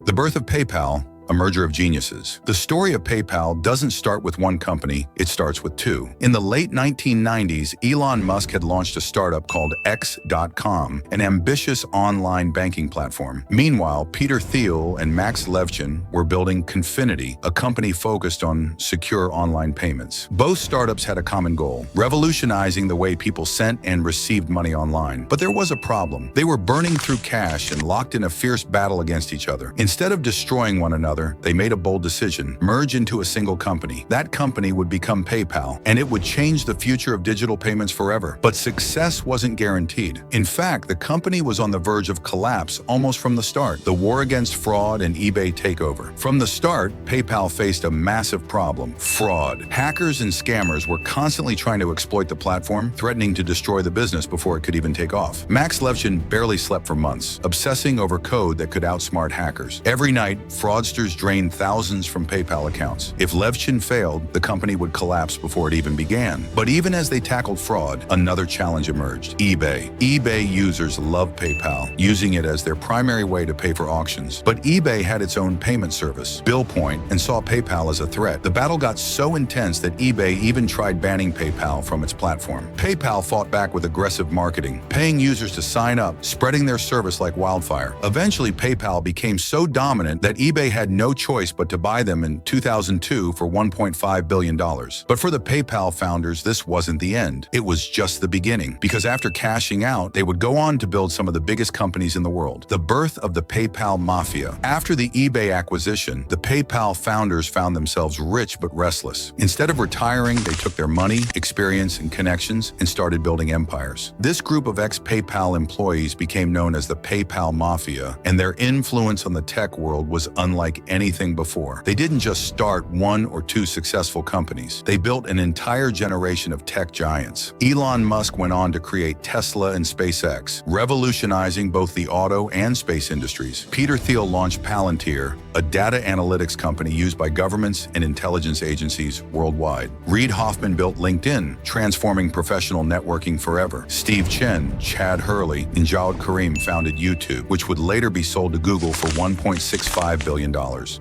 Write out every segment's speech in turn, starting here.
The birth of PayPal, a merger of geniuses. The story of PayPal doesn't start with one company, it starts with two. In the late 1990s, Elon Musk had launched a startup called X.com, an ambitious online banking platform. Meanwhile, Peter Thiel and Max Levchin were building Confinity, a company focused on secure online payments. Both startups had a common goal: revolutionizing the way people sent and received money online. But there was a problem. They were burning through cash and locked in a fierce battle against each other. Instead of destroying one another, they made a bold decision: merge into a single company. That company would become PayPal, and it would change the future of digital payments forever. But success wasn't guaranteed. In fact, the company was on the verge of collapse almost from the start. The war against fraud and eBay takeover. From the start, PayPal faced a massive problem: fraud. Hackers and scammers were constantly trying to exploit the platform, threatening to destroy the business before it could even take off. Max Levchin barely slept for months, obsessing over code that could outsmart hackers. Every night, fraudsters drained thousands from PayPal accounts. If Levchin failed, the company would collapse before it even began. But even as they tackled fraud, another challenge emerged: eBay. eBay users love PayPal, using it as their primary way to pay for auctions. But eBay had its own payment service, BillPoint, and saw PayPal as a threat. The battle got so intense that eBay even tried banning PayPal from its platform. PayPal fought back with aggressive marketing, paying users to sign up, spreading their service like wildfire. Eventually, PayPal became so dominant that eBay had no choice but to buy them in 2002 for $1.5 billion. But for the PayPal founders, this wasn't the end. It was just the beginning, because after cashing out, they would go on to build some of the biggest companies in the world. The birth of the PayPal Mafia. After the eBay acquisition, the PayPal founders found themselves rich but restless. Instead of retiring, they took their money, experience, and connections and started building empires. This group of ex-PayPal employees became known as the PayPal Mafia, and their influence on the tech world was unlike anything before. They didn't just start one or two successful companies. They built an entire generation of tech giants. Elon Musk went on to create Tesla and SpaceX, revolutionizing both the auto and space industries. Peter Thiel launched Palantir, a data analytics company used by governments and intelligence agencies worldwide. Reid Hoffman built LinkedIn, transforming professional networking forever. Steve Chen, Chad Hurley, and Jawed Karim founded YouTube, which would later be sold to Google for $1.65 billion.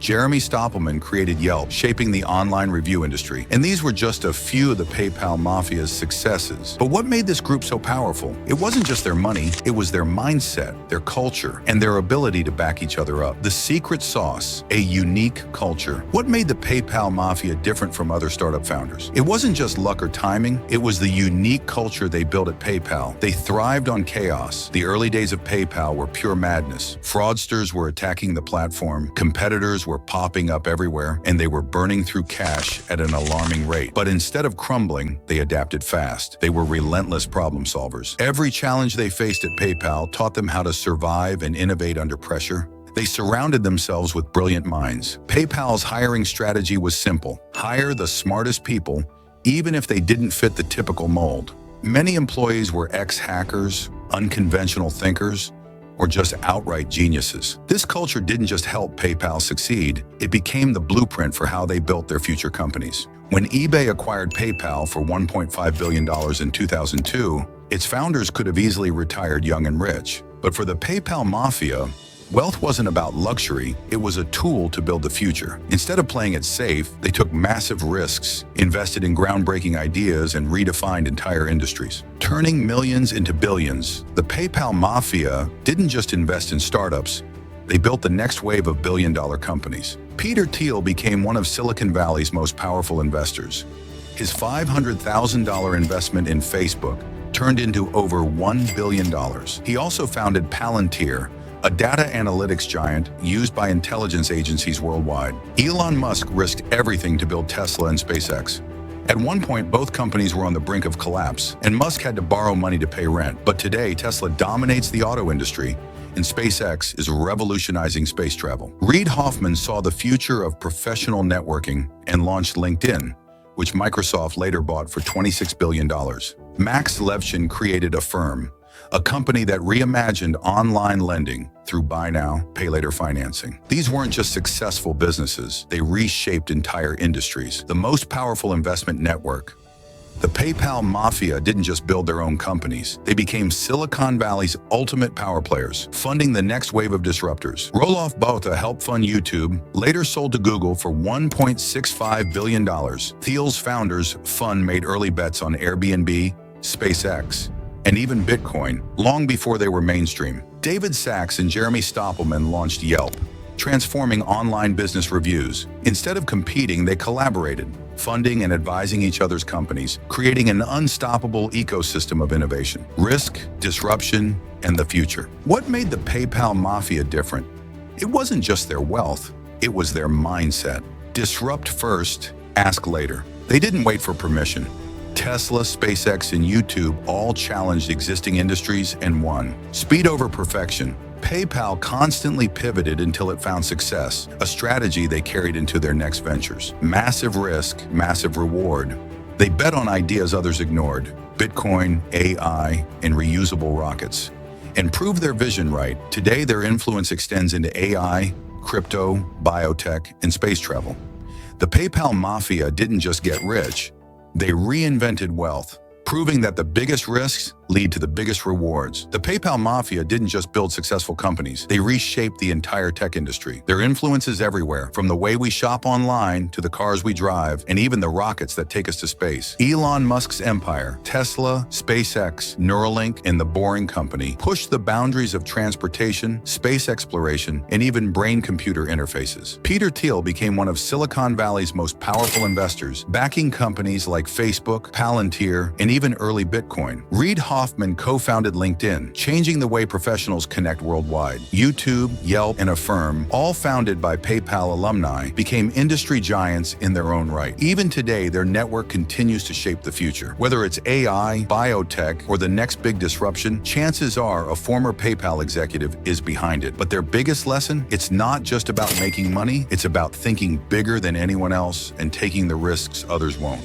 Jeremy Stoppelman created Yelp, shaping the online review industry. And these were just a few of the PayPal Mafia's successes. But what made this group so powerful? It wasn't just their money, it was their mindset, their culture, and their ability to back each other up. The secret sauce: a unique culture. What made the PayPal Mafia different from other startup founders? It wasn't just luck or timing, it was the unique culture they built at PayPal. They thrived on chaos. The early days of PayPal were pure madness. Fraudsters were attacking the platform, competitors were popping up everywhere, and they were burning through cash at an alarming rate. But instead of crumbling, they adapted fast. They were relentless problem solvers. Every challenge they faced at PayPal taught them how to survive and innovate under pressure. They surrounded themselves with brilliant minds. PayPal's hiring strategy was simple: hire the smartest people, even if they didn't fit the typical mold. Many employees were ex-hackers, unconventional thinkers, or just outright geniuses. This culture didn't just help PayPal succeed, it became the blueprint for how they built their future companies. When eBay acquired PayPal for $1.5 billion in 2002, its founders could have easily retired young and rich. But for the PayPal Mafia, wealth wasn't about luxury, it was a tool to build the future. Instead of playing it safe, they took massive risks, invested in groundbreaking ideas, and redefined entire industries. Turning millions into billions, the PayPal Mafia didn't just invest in startups, they built the next wave of billion-dollar companies. Peter Thiel became one of Silicon Valley's most powerful investors. His $500,000 investment in Facebook turned into over $1 billion. He also founded Palantir, a data analytics giant used by intelligence agencies worldwide. Elon Musk risked everything to build Tesla and SpaceX. At one point, both companies were on the brink of collapse, and Musk had to borrow money to pay rent. But today, Tesla dominates the auto industry, and SpaceX is revolutionizing space travel. Reid Hoffman saw the future of professional networking and launched LinkedIn, which Microsoft later bought for $26 billion. Max Levchin created Affirm, a company that reimagined online lending through buy now, pay later financing. These weren't just successful businesses, they reshaped entire industries. The most powerful investment network The PayPal Mafia didn't just build their own companies. They became Silicon Valley's ultimate power players, funding the next wave of disruptors. Roelof Botha helped fund YouTube, later sold to Google for $1.65 billion. Thiel's founders' fund made early bets on Airbnb, SpaceX, and even Bitcoin, long before they were mainstream. David Sachs and Jeremy Stoppelman launched Yelp, transforming online business reviews. Instead of competing, they collaborated, funding and advising each other's companies, creating an unstoppable ecosystem of innovation, risk, disruption, and the future. What made the PayPal Mafia different? It wasn't just their wealth, it was their mindset. Disrupt first, ask later. They didn't wait for permission. Tesla, SpaceX, and YouTube all challenged existing industries and won. Speed over perfection. PayPal constantly pivoted until it found success, a strategy they carried into their next ventures. Massive risk, massive reward. They bet on ideas others ignored: Bitcoin, AI, and reusable rockets. And proved their vision right. Today, their influence extends into AI, crypto, biotech, and space travel. The PayPal Mafia didn't just get rich, they reinvented wealth, proving that the biggest risks lead to the biggest rewards. The PayPal Mafia didn't just build successful companies, they reshaped the entire tech industry. Their influence is everywhere, from the way we shop online to the cars we drive, and even the rockets that take us to space. Elon Musk's empire, Tesla, SpaceX, Neuralink, and the Boring Company pushed the boundaries of transportation, space exploration, and even brain-computer interfaces. Peter Thiel became one of Silicon Valley's most powerful investors, backing companies like Facebook, Palantir, and even early Bitcoin. Reid Hoffman co-founded LinkedIn, changing the way professionals connect worldwide. YouTube, Yelp, and Affirm, all founded by PayPal alumni, became industry giants in their own right. Even today, their network continues to shape the future. Whether it's AI, biotech, or the next big disruption, chances are a former PayPal executive is behind it. But their biggest lesson? It's not just about making money, it's about thinking bigger than anyone else and taking the risks others won't.